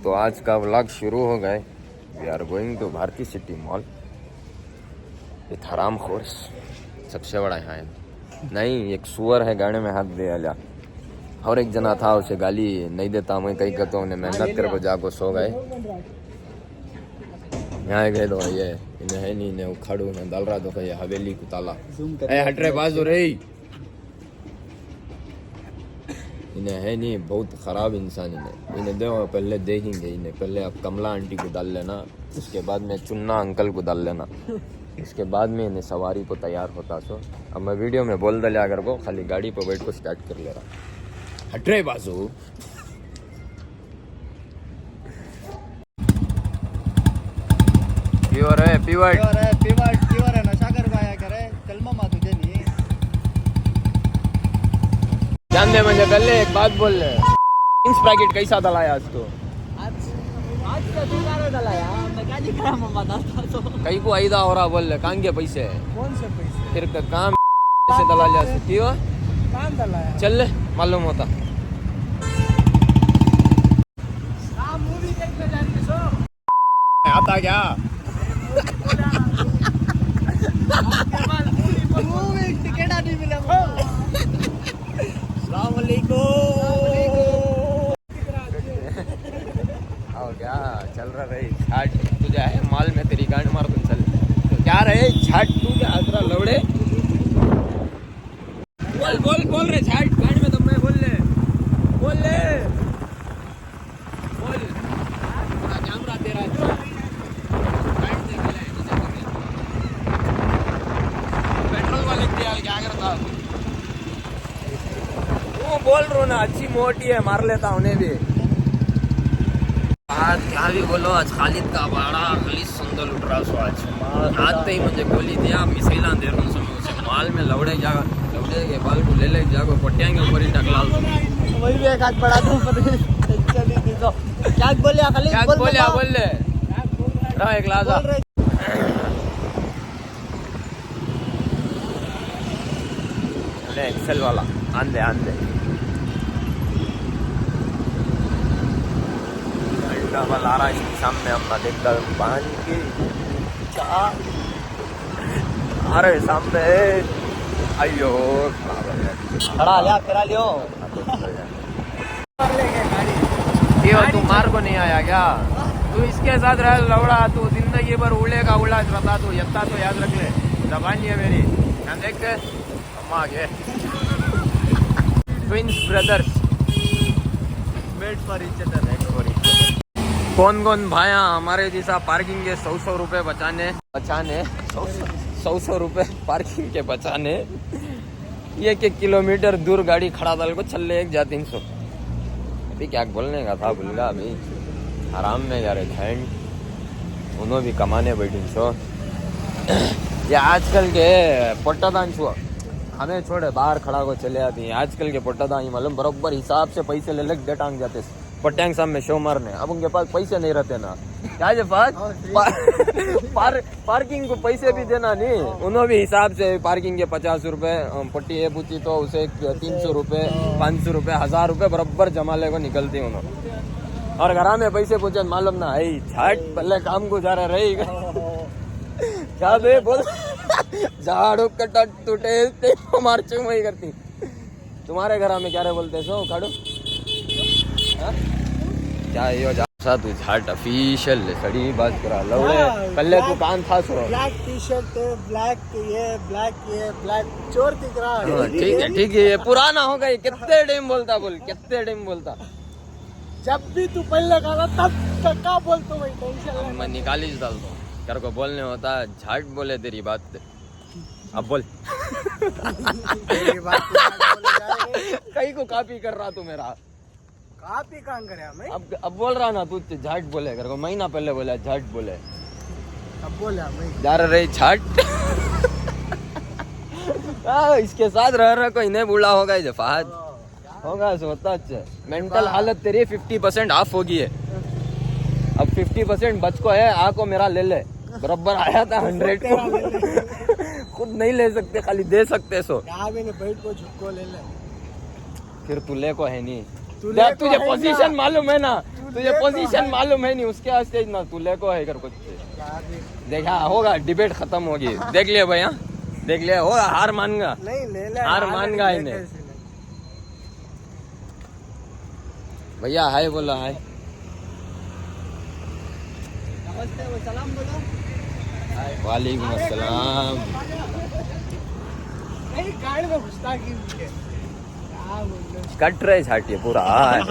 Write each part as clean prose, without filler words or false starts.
तो आज का व्लॉग शुरू हो गए। We are going to Bharti city mall with हराम खोर्स। सबसे बड़ा यहाँ है नहीं, एक सुअर है गाड़ी में हाथ दे आया और एक जना था उसे गाली नहीं देता मैं कहीं कहता उन्हें मेहनत कर को जाको सो गए। यहाँ गए तो ये इन्हें है नहीं, इन्हें उखाड़ू में डाल रहा तो ये हवेली को ताला हट रहे बाजू रही। इन्हें है नहीं, बहुत ख़राब इंसान इन्हें दो पहले देखेंगे इन्हें। पहले आप कमला आंटी को डाल लेना, उसके बाद में चुन्ना अंकल को डाल लेना, उसके बाद में इन्हें सवारी को तैयार होता। सो अब मैं वीडियो में बोल दे अगर को खाली गाड़ी पर बैठ को स्टार्ट कर ले रहा। हट रहे बाजू प्योर है, प्योर है, नशा कर पाया करे कलमा मा तुझे नहीं जान दे। मुझे पहले एक बात बोल ले, पैकेट कैसा दलाया आज तो? आज का दुकान दलाया मैं क्या दिख रहा मम्मा दादा तो कहीं को आईदा हो रहा बोल ले। कहाँ के पैसे? कौन से पैसे? फिर काम से दला लिया सकती हो? कहाँ दलाया? चल ले मालूम होता। मूवी देखने जाने सो आता क्या? मूवी टिकट नहीं मिला। अस्सलाम वालेकुम। आओ क्या चल रहा भाई? छाट तुझे है माल में तेरी गांड मार तुम चल तो क्या रहे छाट तू क्या आदरा लवड़े बोल बोल बोल रहे छाट गांड में तो मैं बोल ले बोल पूरा कैमरा तेरा है। पेट्रोल वाले क्या करता वो बोल रो ना, अच्छी मोटी है मार लेता उन्हें भी। आज क्या भी बोलो, आज खालिद का बड़ा खाली सुंदर उठ रहा सो आज आते ही मुझे गोली दिया मिसाइला दे रहा हूँ उसे माल में लवड़े के बाल को ले जाको पट्टियां के ऊपर ही टकला वही भी एक हाथ पड़ा तो क्या बोले खाली क्या बोल ले रहा एक लाजा एक्सेल वाला आंदे डबल आ रहा है सामने अपना देखता पान की अरे सामने अयो खड़ा लिया फिरा लियो क्यों तू मार को नहीं आया क्या? तू इसके साथ रह लौड़ा, तू जिंदगी भर उड़ेगा उड़ा रहता तू यत्ता तो याद रख ले। जबान ये मेरी यहाँ देख के अम्मा आगे twins brothers made for each other. कौन कौन भाया हमारे जैसा पार्किंग के 100 रुपए बचाने 100 रुपए पार्किंग के बचाने 1 किलोमीटर दूर गाड़ी खड़ा डाल को चल ले 300। अभी क्या बोलने का था भूल गया। अभी आराम में जा रहे थे उन्होंने भी कमाने बैठी सो ये आजकल के पोट्टादान छुआ हमें छोड़े बाहर खड़ा को चले आती है। आजकल के पोट्टादान मालूम बराबर हिसाब से पैसे ले लग टांग जाते पट्यांग सामने शो मारने। अब उनके पास पैसे नहीं रहते ना क्या जे पार्किंग को पैसे भी देना नहीं। उन्होंने भी हिसाब से पार्किंग के 50 रुपए पट्टी है पूछी तो उसे 300 रुपए 500 रुपए 1000 रुपए बराबर जमा ले को निकलती उन्होंने। और घर में पैसे पूछे मालूम ना है छाट पहले काम को जा रहा रहेगा क्या बे बोल झाड़ू कटा टूटे हमारे चुम वही करती। तुम्हारे घर में क्या रे बोलते सो खाड़ू क्या यो जा तू झाट ऑफिशियल सड़ी बात करा लवड़े पहले तू कान था so black T shirt black चोर दिख रहा है। ठीक है ये पुराना हो गई। कितने टाइम बोलता बोल कितने टाइम बोलता जब भी तू पहले कहा तब क्या बोलता भाई टेंशन मैं निकाली डाल दो कर को बोलने होता झाट बोले तेरी बात अब बोल कहीं को कॉपी कर रहा तू मेरा कॉपी कहाँ करे मैं अब बोल रहा ना तू झाट बोले कर को महीना पहले बोला झाट बोले अब बोला मैं जा रही झाट इसके साथ रह कोई नहीं बूढ़ा होगा जफात होगा सोता अच्छा मेंटल हालत तेरी 50% ऑफ होगी है। अब 50% बच को है आ को मेरा ले ले बराबर आया था 100 को खुद नहीं ले सकते खाली दे सकते सो बैठ को झुको ले ले फिर तू ले को है नहीं तुझे पोजीशन मालूम है ना तुझे पोजीशन मालूम है नहीं उसके वास्ते ना तू लेको है कर कुछ देखा होगा डिबेट खत्म होगी देख लिया भैया देख लिया हो हार मान गा नहीं ले ले हार मान गा इन्हें भैया हाय बोला हाय नमस्ते वो सलाम बोलो वालेकुम अस्सलाम नहीं गाड़ी में घुसता की क्या बोल कट रहे छाटिए पूरा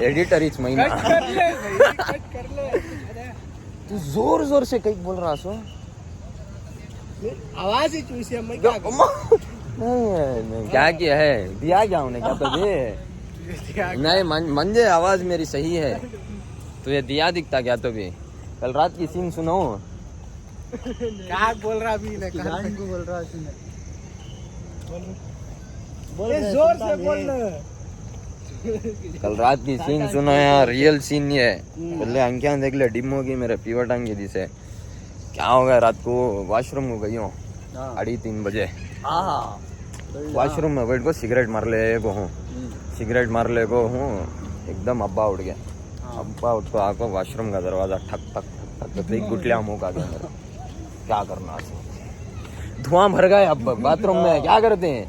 एडिटर इस महीना कर ले भाई कट कर ले अरे तू जोर जोर से कहीं बोल रहा सो आवाज ही चूसी मैं क्या करूं नहीं क्या किया है दिया क्या उन्हें क्या तो दे नहीं मंजे आवाज मेरी सही है तुझे दिया दिखता क्या तो भी कल रात की सीन सुनो क्या बोल रहा अभी ने कहां को बोल रहा है बोल जोर से बोल कल रात की सीन सुनो यार रियल सीन ये है पहले अंकियां देख ले डिम होगी मेरे पीवर टांग दी से क्या हो गया रात को वॉशरूम को गई हूँ 3:30 बजे वॉशरूम में बैठ को सिगरेट मार ले को हूँ सिगरेट मार ले को हूँ एकदम अब्बा उठ गया अब्बा उठ को आको वॉशरूम का दरवाजा ठक ठक ठक ठक एक गुटलिया मुंह का गया मेरा क्या करना धुआं भर गए अब बाथरूम में क्या करते हैं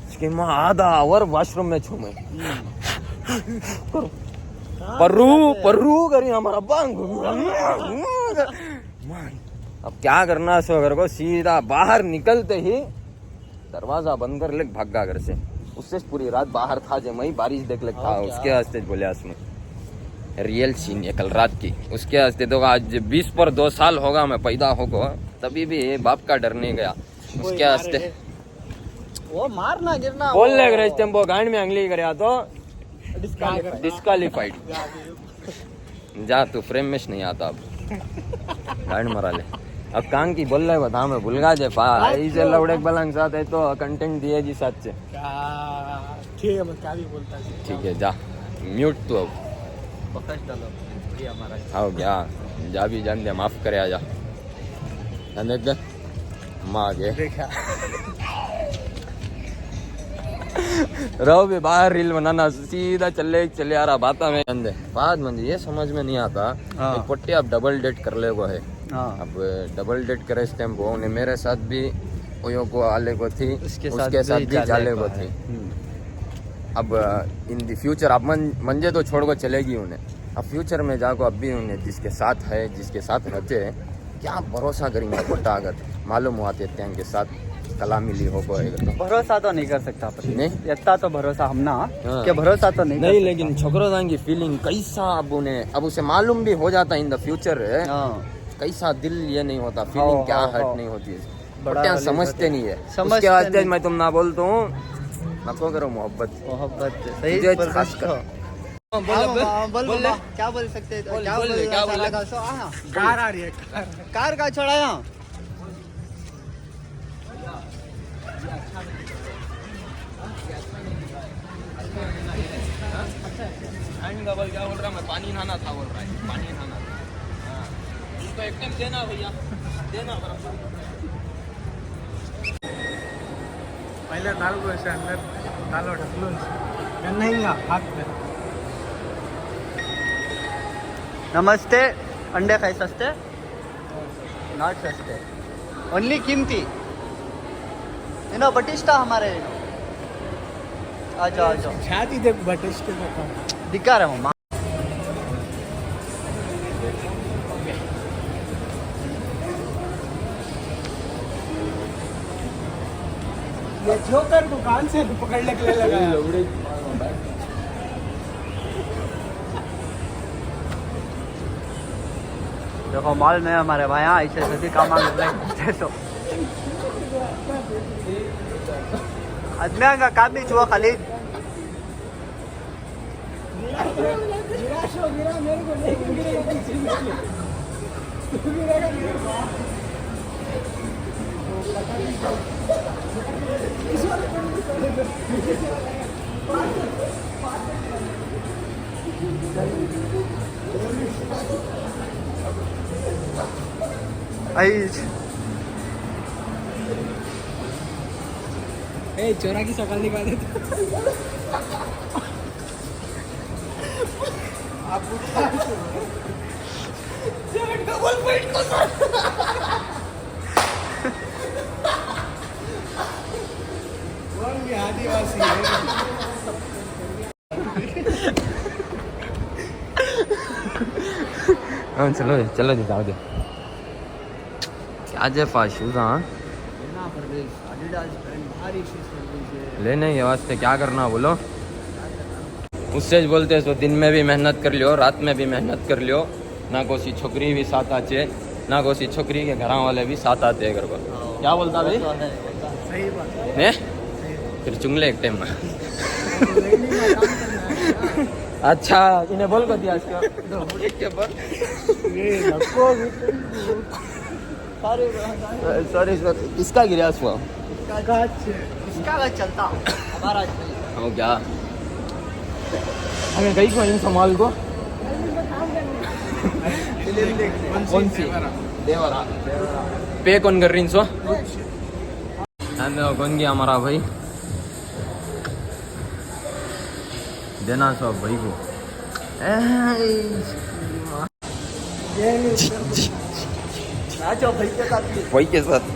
उसके माँ आधा आवर वॉशरूम में छूमे पर्रू करी हमारा अब्बा अब क्या करना सो अगर को सीधा बाहर निकलते ही दरवाजा बंद कर ले भागा घर से उससे पूरी रात बाहर था जो मैं बारिश देख ले था उसके वास्ते बोले उसमें रियल सीन है कल रात की उसके वास्ते तो आज 20 पर 2 साल होगा मैं पैदा होगा तभी भी बाप का डर नहीं गया उसके वास्ते वो मारना गिरना बोल ले रहे टेम्पो गांड में अंगली कर तो डिस्कालीफाइड जा तू फ्रेम में नहीं आता अब गांड मरा ले अब कांग की बोल रहे बता मैं भूल गा जे ऐसे लौड़े बलंग साथ है तो कंटेंट दिए जी साथ से ठीक है मैं क्या भी बोलता है ठीक है जा म्यूट तू अब पकड़ डालो ये हमारा आओ क्या जा भी जान दे माफ करे आजा देख माँ आगे देखा रहो भी बाहर रील बनाना सीधा चले आ रहा बात में अंदर बाद में ये समझ में नहीं आता एक पट्टी अब डबल डेट कर ले को है अब डबल डेट करे इस टाइम वो मेरे साथ भी ओयो को आले को थी उसके साथ भी जाले को थी अब इन द फ्यूचर अब मंजे तो छोड़ को चलेगी उन्हें अब फ्यूचर में जाको अब भी उन्हें जिसके साथ है जिसके साथ रहते हैं क्या भरोसा करेंगे कोटा अगर मालूम हुआ थे के साथ कला मिली हो तो भरोसा तो नहीं कर सकता पर नहीं इतना तो भरोसा हम ना क्या भरोसा तो नहीं लेकिन छोकरों की फीलिंग कैसा अब उन्हें अब उसे मालूम भी हो जाता इन द फ्यूचर कैसा दिल ये नहीं होता फीलिंग क्या हर्ट नहीं होती बड़ा समझते नहीं है उसके बाद मैं तुम ना बोलता हूँ नको करो मोहब्बत सही खास कर बोल क्या बोल सकते हैं क्या बोल कार आ रही है कार का छोड़ा यहाँ क्या बोल रहा मैं पानी नहाना था बोल रहा है पानी नहाना था उनको एक टाइम देना भैया देना पहले दाल को ऐसे अंदर डालो ढकलो नहीं हाथ पे नमस्ते अंडे खाए सस्ते नॉट सस्ते ओनली कीमती इनो बटिस्टा हमारे आ जाओ शादी देख बटिस्टे में दिखा रहा हूँ ये जोकर दुकान से पकड़ने के लिए लगा देखो मॉल में हमारे भाई यहाँ ऐसे सभी काम आते तो आदमी का काम भी छुआ खाली चोरा की शकल दिखा देते आदिवासी हाँ चलो चलो जी जाओ दे क्या जे फास्ट शूज हाँ लेने के वास्ते क्या करना बोलो उससे बोलते सो दिन में भी मेहनत कर लियो रात में भी मेहनत कर लियो ना कोई छोकरी भी साथ आचे ना कोई छोकरी के घर वाले भी साथ आते हैं घर को क्या बोलता भाई सही बात ने फिर चुंगले एक टाइम में अच्छा इन्हें बोल को दिया इसको एक के पर सॉरी सॉरी किसका गिरा हुआ इसका चलता हमारा हो क्या हमें कहीं को इन संभाल को कौन सी देवरा पे कौन कर रही सो कौन गया हमारा भाई देना सो भाई को भाई के साथ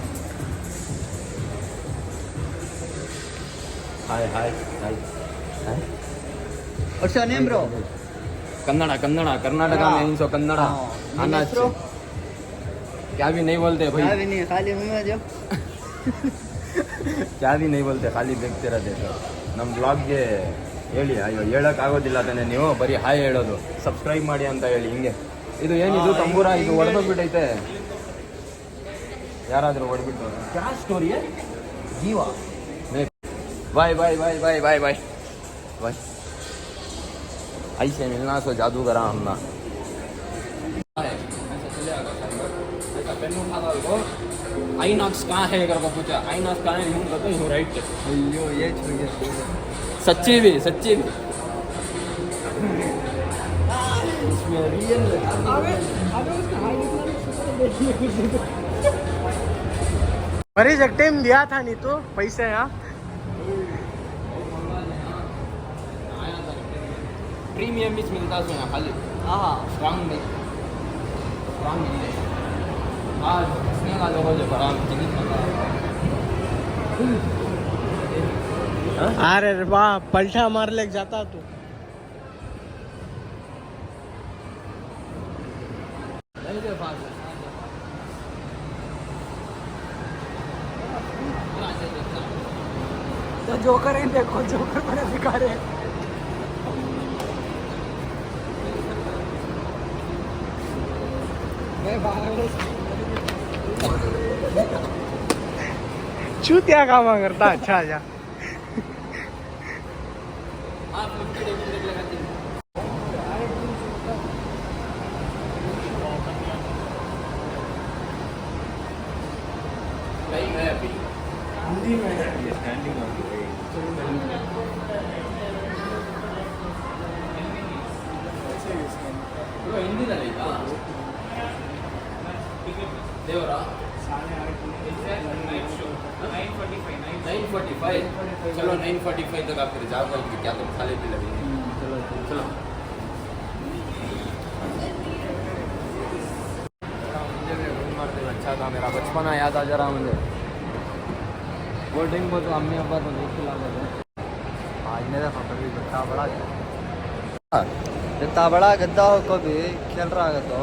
हाय हाय हाय हाय What's your name, bro? Kannada Kannada Karnataka में इनसो कन्नड़ा आना bro? क्या भी नहीं बोलते भाई क्या भी नहीं खाली मुंह में जो क्या भी नहीं बोलते खाली देखते रहते सर ನಮ್ಮ ಬ್ಲಾಗ್ಗೆ ಹೇಳಿ ಅಯ್ಯೋ ಹೇಳೋಕ್ಕಾಗೋದಿಲ್ಲ ತಾನೆ ನೀವು ಬರೀ ಹಾಯ್ ಹೇಳೋದು ಸಬ್ಸ್ಕ್ರೈಬ್ ಮಾಡಿ ಅಂತ ಹೇಳಿ ಹಿಂಗೆ ಇದು ಏನಿದು ತಂಬೂರ ಇದು ಹೊಡೆದೋಗ್ಬಿಟ್ಟೈತೆ ಯಾರಾದರೂ ಹೊಡೆದ್ಬಿಟ್ಟು क्या स्टोरी है Jeeva bye bye bye bye bye bye bye ऐसे मिलना सो जादूगर हमना आईनॉक्स कहाँ है अगर को पूछा आईनॉक्स कहाँ है यूं कहते यूं राइट अयो ये छोड़ गया सच्ची भी इसमें रियल बरेच एक टाइम दिया था नहीं तो पैसे यहाँ प्रीमियम बीच मिलता सो यहाँ खाली हाँ स्ट्रांग नहीं स्ट्रांग नहीं आज इसमें का लोगों जो बराम चिकन अरे वाह पलटा मार ले जाता तू तो जोकर ही देखो जोकर बड़े दिखा रहे चूतिया काम करता अच्छा अच्छा हिंदी में स्टैंडिंग हिंदी ना लेगा देवरा 9:45 चलो 9:45 तक आप फिर जाओ क्या तुम खाली भी लगेंगे चलो चलो अच्छा था मेरा बचपना याद आ जा रहा मुझे बोर्डिंग को तो अम्मी अब्बा तो नहीं खिला आज मेरा भी जितना बड़ा गद्दा हो को भी खेल रहा है तो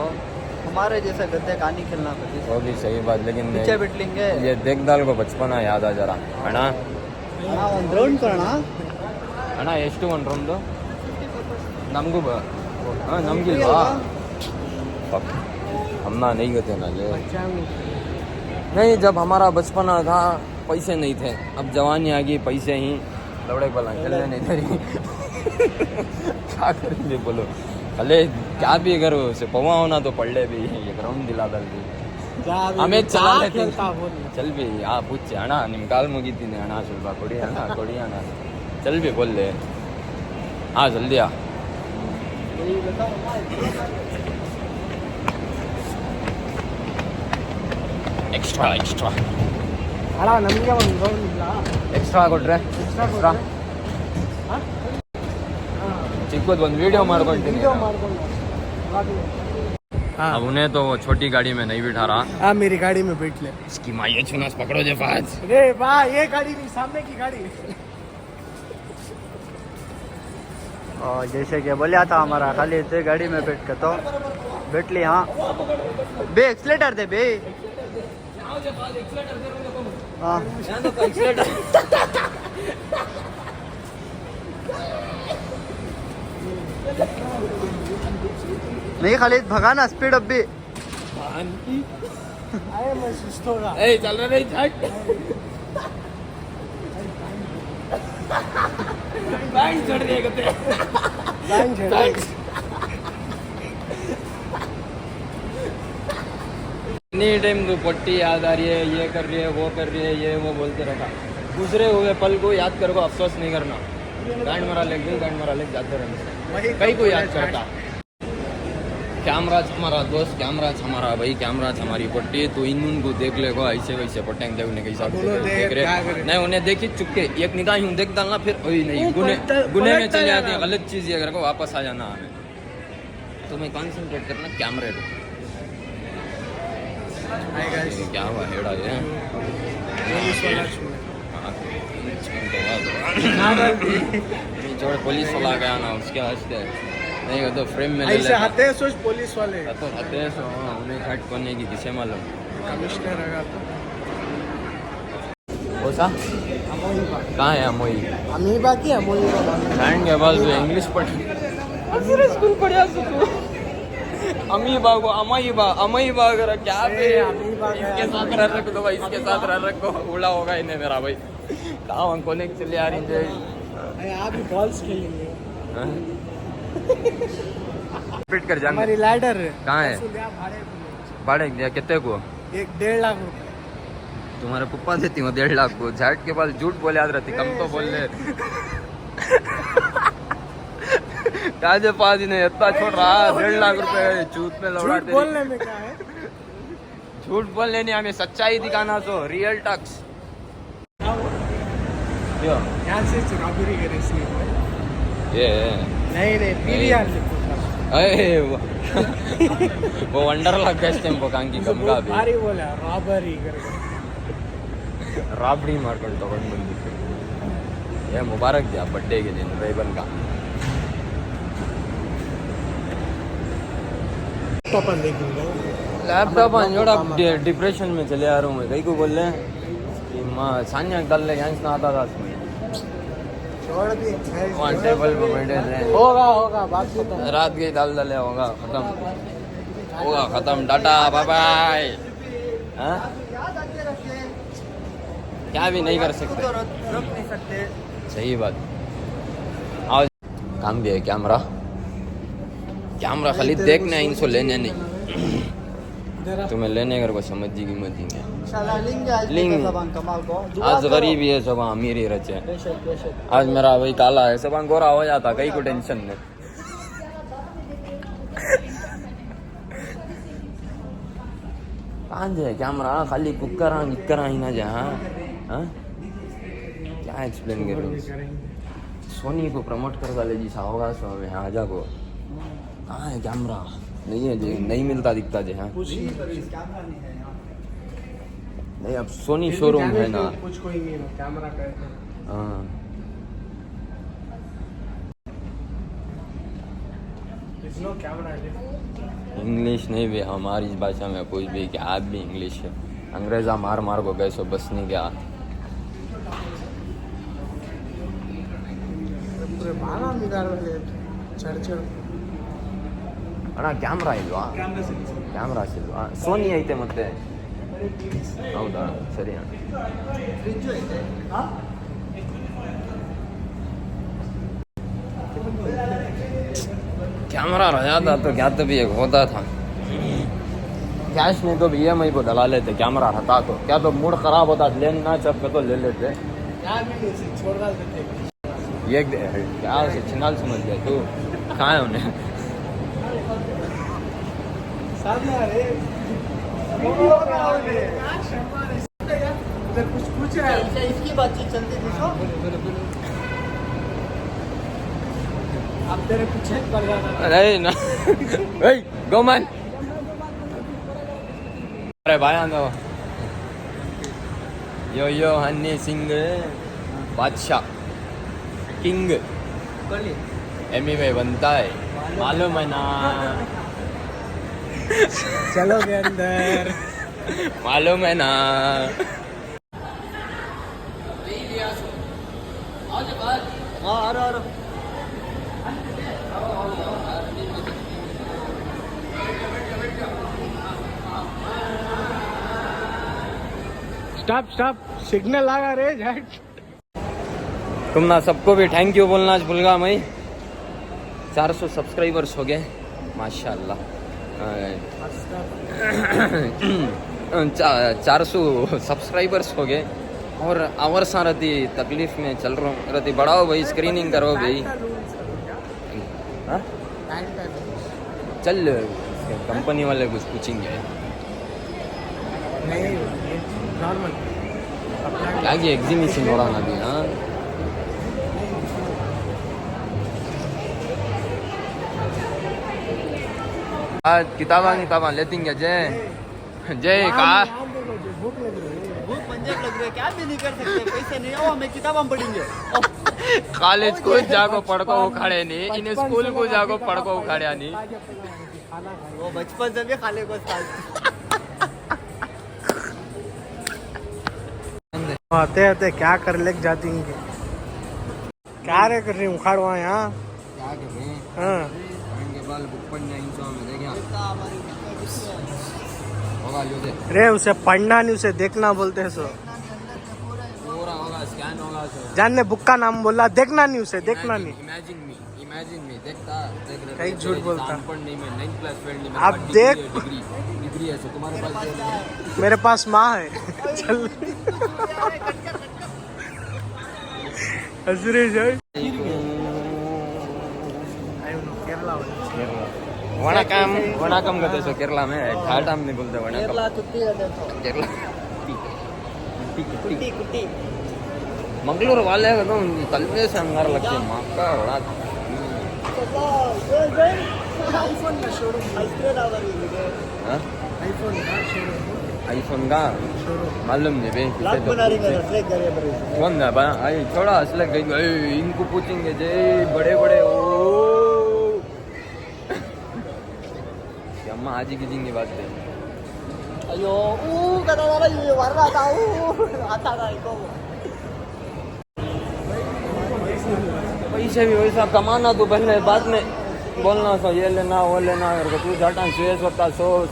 हमारे जैसे गद्दे का नहीं खेलना पड़ती वो भी सही बात लेकिन पीछे बिट लेंगे ये देखदाल को बचपना याद आ जा रहा है ना ಒಂದು ರೌಂಡ್ ಕೊಡೋಣ ಅಣ್ಣ ಎಷ್ಟು ಒಂದು ರೌಂಡು ನಮಗೂ ನಮಗಿಲ್ವಾ हमना नहीं गए थे ना ये नहीं जब हमारा बचपना था पैसे नहीं थे अब जवानी आ गई पैसे ही दौड़े बला चलने नहीं थे क्या करेंगे बोलो भले क्या भी अगर उसे पवा होना तो पढ़ ले भी ये ग्राउंड दिला दल भी हमें चला लेते चल भी हाँ पूछ अಣ್ಣ ನಿಮ್ಮ ಕಾಲ್ ಮುಗಿತೀನಿ ಅಣ್ಣ ಸ್ವಲ್ಪ ಕೊಡಿ ಅಣ್ಣ चल भी बोल ले हाँ जल्दी आ एक्स्ट्रा ಅಲ್ಲ ನಮಗೆ ಒಂದು ರೌಂಡ್ ಇಲ್ಲ एक्स्ट्रा ಕೊಟ್ರೆ एक्स्ट्रा ಚಿಕ್ಕು ಮಾಡ್ಕೋದು ಒಂದು ವಿಡಿಯೋ ಮಾಡ್ಕೊಂತೀನಿ वीडियो मार हाँ अब उन्हें तो वो छोटी गाड़ी में नहीं बिठा रहा हाँ मेरी गाड़ी में बैठ ले इसकी माँ ये चुनास पकड़ो जे फाज अरे वाह ये गाड़ी नहीं सामने की गाड़ी और जैसे कि बोला था हमारा खाली इतने गाड़ी में बैठ के तो बैठ ली हाँ बे एक्सलेटर दे बे हाँ नहीं खाली भगाना स्पीड अब भी अरे मैं सुस्त होगा ए चल रहा नहीं झट बैंक छोड़ दिए कहते एनी टाइम तो पट्टी याद आ रही है ये कर रही है वो कर रही है ये वो बोलते रखा गुजरे हुए पल को याद कर को अफसोस नहीं करना गांड मारा लेग गई गांड मारा लेग जाते रहने कई को याद करता कैमराज हमारा दोस्त कैमराज हमारा भाई कैमराज हमारी पट्टी तो इन को देख लेगा ऐसे वैसे पटेंग देखने के हिसाब से देख रहे नहीं उन्हें देखी चुपके एक निगाह यूं देख डालना फिर वही नहीं गुने में चले जाते हैं गलत चीज ये करके वापस आ जाना हमें तो मैं कॉन्सेंट्रेट करना कैमरे पे क्या हुआ हेड़ा ये पुलिस वाला गया ना उसके वास्ते नहीं वो तो फ्रेम में ऐसे आते हैं सोच पुलिस वाले तो आते हैं सो उन्हें हट करने की किसे मालूम कमिश्नर रहेगा तो वो सा कहाँ है अमोई अमी बाकी है मोई बैंड के बाद इंग्लिश पढ़ स्कूल पढ़ा अमीबा को अमीबा अगर क्या पे इसके साथ रह रखो तो भाई इसके साथ रह रखो उड़ा होगा इन्हें मेरा भाई कहाँ कोने चले आ रही है आप भी बॉल्स खेलेंगे फिट कर जाना हमारी लैडर कहाँ है भाड़े दिया कितने को 1.5 लाख रुपए तुम्हारे पप्पा देती हूँ 1.5 लाख को झाट के पास झूठ बोले याद रहती कम तो बोल ले काजे पास ने इतना छोड़ रहा 1.5 लाख रुपए झूठ में लौड़ा बोलने में क्या है झूठ बोलने नहीं हमें सच्चाई दिखाना तो रियल टक्स यहाँ से चुनावी करे इसलिए ये नहीं पीवीआर से अरे वो वंडर लग गया टेम्पो कांगी कम का भी भारी बोला रॉबरी करके राबड़ी मारकर तगड़ बंदी ये मुबारक दिया बर्थडे के दिन रेबन का लैपटॉप जोड़ा डिप्रेशन में चले आ रहा हूँ मैं कहीं को बोल रहे हैं कि माँ सान्या डाल ले यहाँ ना आता था वहाँ टेबल पे बैठे थे होगा बात खत्म रात गई दाल डाले होगा खत्म टाटा बाय बाय क्या भी नहीं कर सकते सही बात आओ काम भी है कैमरा खाली देखने इनको लेने नहीं तुम्हें लेने कर को समझ जी कीमत ही लिंग आज गरीबी है सब अमीर ही रचे आज मेरा भाई काला है सब गोरा हो जाता कहीं को टेंशन नहीं कहाँ जाए कैमरा खाली कुकर ही ना जाए क्या एक्सप्लेन कर रही सोनी को प्रमोट कर डाले जी सा होगा सो यहाँ आजा को कहाँ है कैमरा नहीं है जी नहीं मिलता दिखता जी हाँ नहीं अब सोनी शोरूम है ना कुछ कोई नहीं कैमरा का हाँ इंग्लिश नहीं भी हमारी इस भाषा में कुछ भी क्या आप भी इंग्लिश है अंग्रेजा मार को गए सो बस नहीं गया ಅಣ್ಣ ಕ್ಯಾಮ್ರಾ ಇಲ್ವಾ ಕ್ಯಾಮ್ರಾಸ್ ಇಲ್ವಾ ಸೋನಿ ಐತೆ ಮತ್ತೆ ಹೌದಾ ಸರಿ ಅಣ್ಣ कैमरा रहा था तो क्या तो भी एक होता था कैश नहीं तो भी EMI को डला लेते कैमरा रहता तो क्या तो मूड खराब होता लेना चप के तो ले लेते ये क्या छिनाल समझ गया तू कहाँ है उन्हें कुछ पूछ रहा है इसकी बातचीत चलती थी अब तेरे पीछे पड़ जाना। अरे ना गोमन अरे भाई आंदो यो यो हनी सिंह बादशाह किंग एमी में बनता है मालूम है ना चलो के अंदर मालूम है ना हाँ आ रहा स्टॉप स्टॉप सिग्नल लगा रे झट। तुम ना सबको भी थैंक यू बोलना आज भूल गया मैं 400 सब्सक्राइबर्स हो गए माशाल्लाह 400 सब्सक्राइबर्स हो गए और आवर्स रहती तकलीफ में चल रहा हूँ रहती बढ़ाओ भाई स्क्रीनिंग करो भाई हाँ? चल कंपनी वाले कुछ पूछेंगे नहीं नॉर्मल क्या ये एग्जीबिशन हो रहा ना अभी हाँ आज किताबा लेतेंगे जय जय का भूख लग रही है भूख पंजाब लग रही है क्या भी नहीं कर सकते पैसे नहीं ओ हमें किताबें पढ़ेंगे कॉलेज को जागो पढ़को उखाड़े नहीं इन्हें स्कूल को जागो पढ़को उखाड़े नहीं वो बचपन से भी खाले को आते आते क्या कर लेक जाती हैं क्या रे कर रही उखाड़वा यहाँ क्या कर रहे हैं हाँ के बाल बुकपन नहीं इंचों में देखा होगा लो दे रे उसे पढ़ना नहीं उसे देखना बोलते हैं सो पूरा होगा स्कैन होगा सो जानने बुक का नाम बोला देखना नहीं उसे देखना नहीं इमेजिन मी देखता देख रहे कहीं झूठ बोलता पढ़ने में 9th क्लास फेल नहीं आप देख डिग्री है सो तुम्हारे पास मेरे पास माँ है चल हसरे जाए वनाकम वनाकम कहते सो केरला में ठाटाम नहीं बोलते वनाकम केरला कुट्टी मंगलूर वाले का तो तलवे से अंगार लगते हैं माँ का बड़ा आईफोन का मालूम नहीं भाई कौन है भाई थोड़ा असले इनको पूछेंगे जे बड़े बड़े ओ अम्मा आज की जिंदगी बात है अयो कदा वाला ये वर रहा था आता था इनको पैसे भी वैसा कमाना तो पहले बाद में बोलना सो ये लेना वो लेना मेरे को तू जाटा सुरेश होता सो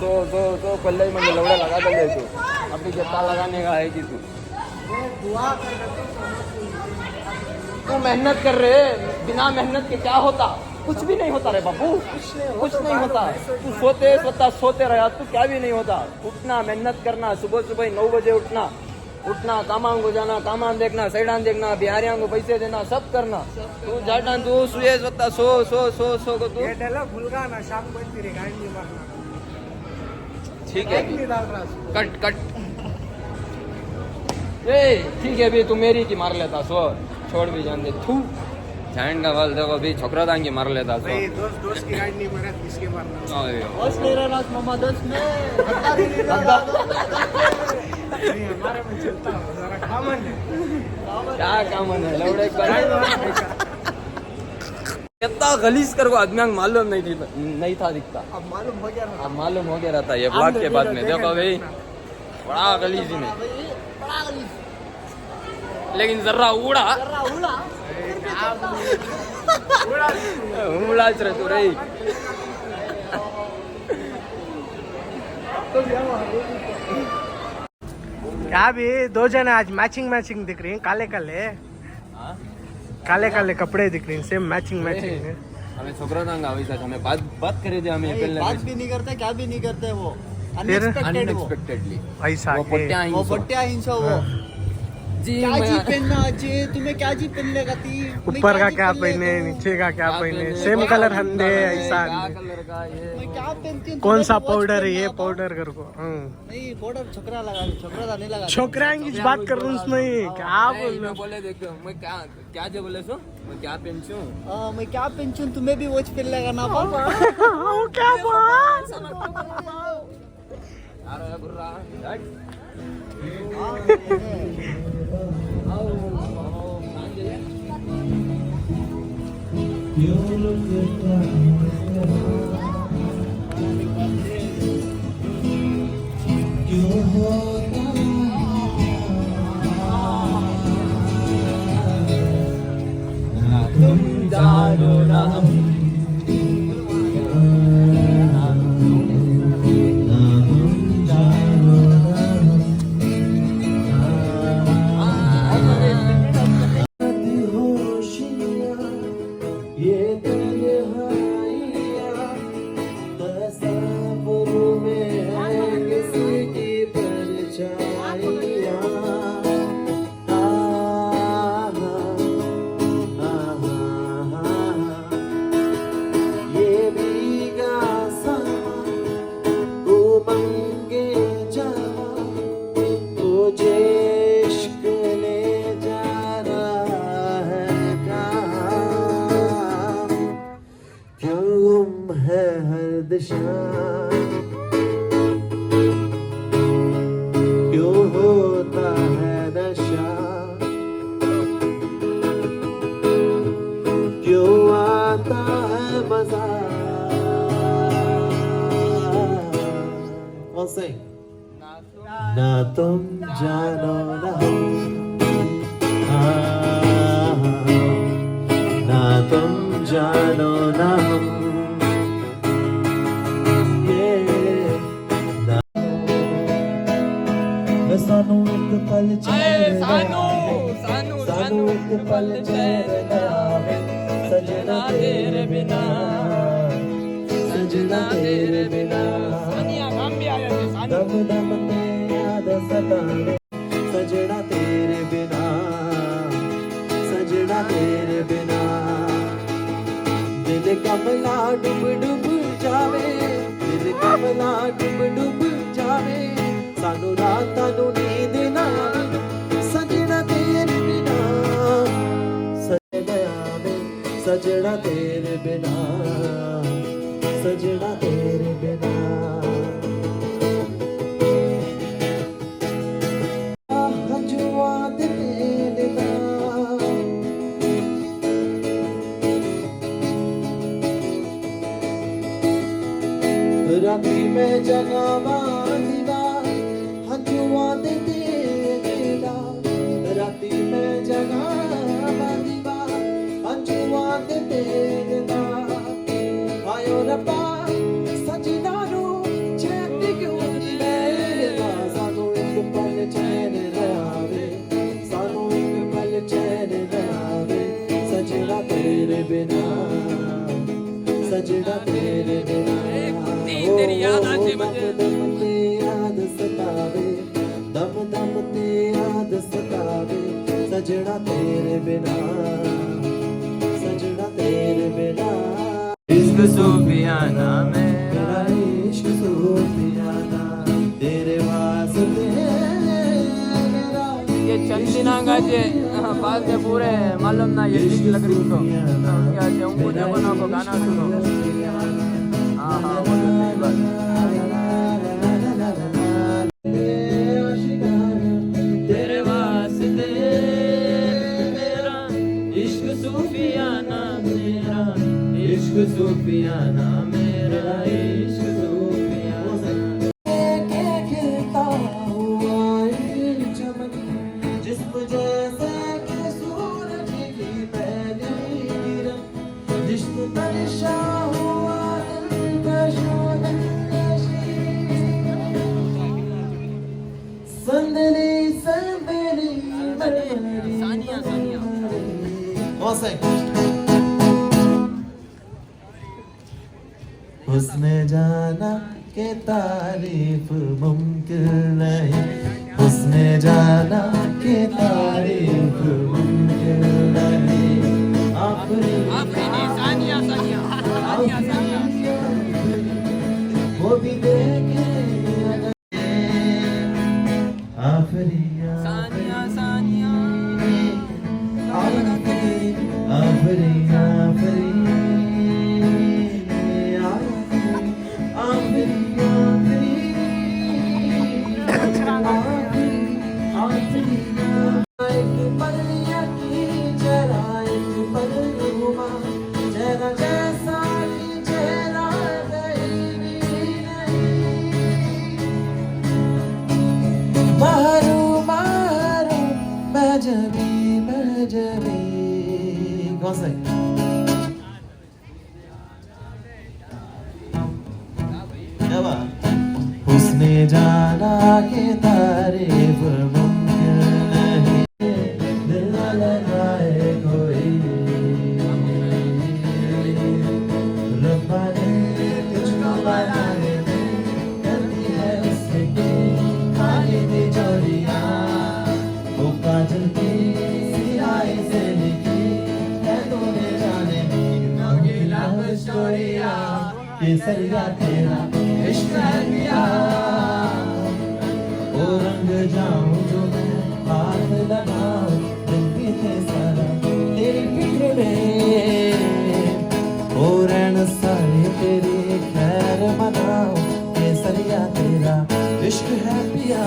पहले ही मुझे लौड़े लगा दे तू अभी कितना लगाने का है कि तू मेहनत कर रहे बिना मेहनत के क्या होता कुछ भी नहीं होता रे बाबू कुछ नहीं होता तू सोते रहा तू क्या भी नहीं होता उठना मेहनत करना सुबह 9 बजे उठना कामां को जाना कामां देखना सैडान देखना बिहारियां को पैसे देना सब करना तू जाटा तू सुए सोता सो को तू ये डाला भूलगा ना शाम को तेरे गाड़ी में मारना ठीक है कट ए ठीक है अभी तू मेरी की मार लेता सो छोड़ भी जान दे थू जान का वाल देखो अभी छोकरा दान की मार लेता सो दोस्त की गाड़ी नहीं मारा किसके मारना दोस्त मेरा रात मामा दोस्त में हमारे में चलता जरा कामन है क्या कामन है लौड़े कितना गलीज कर को आदमी मालूम नहीं था दिखता अब मालूम हो गया अब मालूम हो गया रहता ये ब्लॉग के बाद में देखो भाई बड़ा गलीज में लेकिन जर्रा उड़ा रहे तू रही क्या भी दो जने आज मैचिंग दिख रही हैं काले कपड़े दिख रहे हैं सेम मैचिंग है हमें छोकरा दांगा वैसा हमें बात करे थे हमें पहले बात भी नहीं करते क्या भी नहीं करते वो अनएक्सपेक्टेडली ऐसा वो पट्टिया हिंसा वो जी क्या जी पहनना जी तुम्हें क्या जी पहनने का थी ऊपर का क्या पहने नीचे का क्या पहने सेम कलर हंदे ऐसा कलर का ये मैं क्या पहनती हूँ कौन सा पाउडर है ये पाउडर कर को नहीं पाउडर छोकरा नहीं लगा छोकरा की बात कर रहा हूँ उसमें क्या बोल रहा हूँ बोले देखो मैं क्या जो बोले सो मैं क्या पेंचू मैं क्या पेंशन तुम्हें भी वॉच फिर लगाना पापा क्या बात अरे बुर्रा तुम जानो ना क्यों होता है नशा क्यों आता है मजा ना तुम जानो ना हम ना तुम जानो ना हम सानू एक पल सानू एक पल चैन आवे सजना तेरे बिना दम दम ते याद सतावे सजना तेरे बिना दिल कमला डूब डूब जावे दिल कमला डूब डूब जावे सानू रातां नू नींद ना आवे सजना तेरे बिना सजना तेरे बिना सजना तेरे बिना हंजुआ दे तेरे राती में जगावा हंजुआ दे तेरा राती में जगावा दीवा हंजुआ दे तेरा आयो रब्बा सजना रू चैन क्यों नहीं लेदा सानू एक पल चैन आवे सानू एक पल चैन आवे सजना तेरे बिना तेरी याद आती मुझे याद सतावे दम दम ते याद सतावे सजना तेरे बिना इश्क सूफियाना मेरा इश्क सूफियाना तेरे वास्ते मेरा ये चंदना गाजे बाद में पूरे मालूम ना ये लिख लग रही उसको क्या उनको जमाना को गाना सुनो हाँ हाँ वो तो सही बात तेरे वास्ते मेरा इश्क सूफियाना मेरा इश्क सूफियाना मेरा इश्क सूफियाना खिलता हुआ चमन जिस्म जैसे कि सूरज की पहली किरण जिस्म तनिशा हुआ संदली संदली सानिया सानिया उसने जाना के तारीफ मुमकिन नहीं उसने जाना के तारीफ मुमकिन नहीं आफरीदी सानिया सानिया सानिया सानिया वो भी देखे आफरिया सानिया सानिया आफरिया महजबी कौन सा है? क्या बात? उसने जाना कि तारीफ मुमकिन नहीं, दिल न लगाए कोई, रब्बा ने तुझको बनाने में करती है उससे की खाली तिजोरियां, वो काजल की सियाही से लिखी है तूने जाने की लव स्टोरियां, केसरिया तेरा इश्क है पिया, ओ रंग जाऊं जो मैं हाथ लगाऊं, दिन बीते सारा तेरी फिक्र में, ओ रैन सारे तेरी खैर मनाऊं, केसरिया तेरा इश्क है पिया,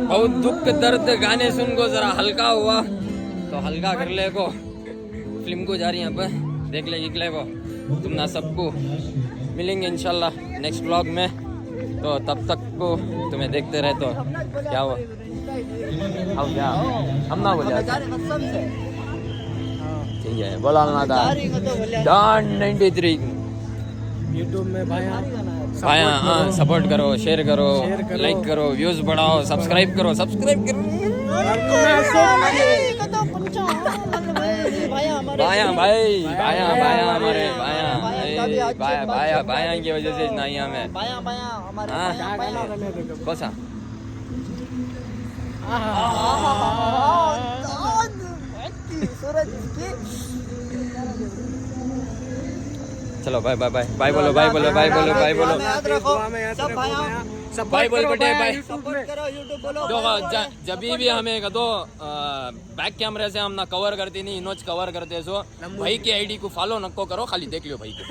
बहुत दुख दर्द गाने सुन को जरा हल्का हुआ तो हल्का कर ले को फिल्म को जा रही है पे देख ले को तुम ना सबको मिलेंगे इंशाल्लाह नेक्स्ट व्लॉग में, तो तब तक को तुम्हें देखते रहे। तो क्या हुआ अब क्या हम ना बोले ठीक है बोला ना था डॉन 93 यूट्यूब में भाया भाया हाँ सपोर्ट करो, शेयर करो, लाइक करो, व्यूज बढ़ाओ, सब्सक्राइब करो भाया भाई भाया हमारे भाया की वजह से नाइया में कौन सा चलो बाय बाय बाय बाय बोलो बाय बोलो बाय बोलो बाय बोलो सब बाय बोल बेटे बाय। जो जब भी हमें तो बैक कैमरे से हम ना कवर करते नहीं, इनोच कवर करते सो भाई की आईडी को फॉलो नको करो, खाली देख लियो भाई को।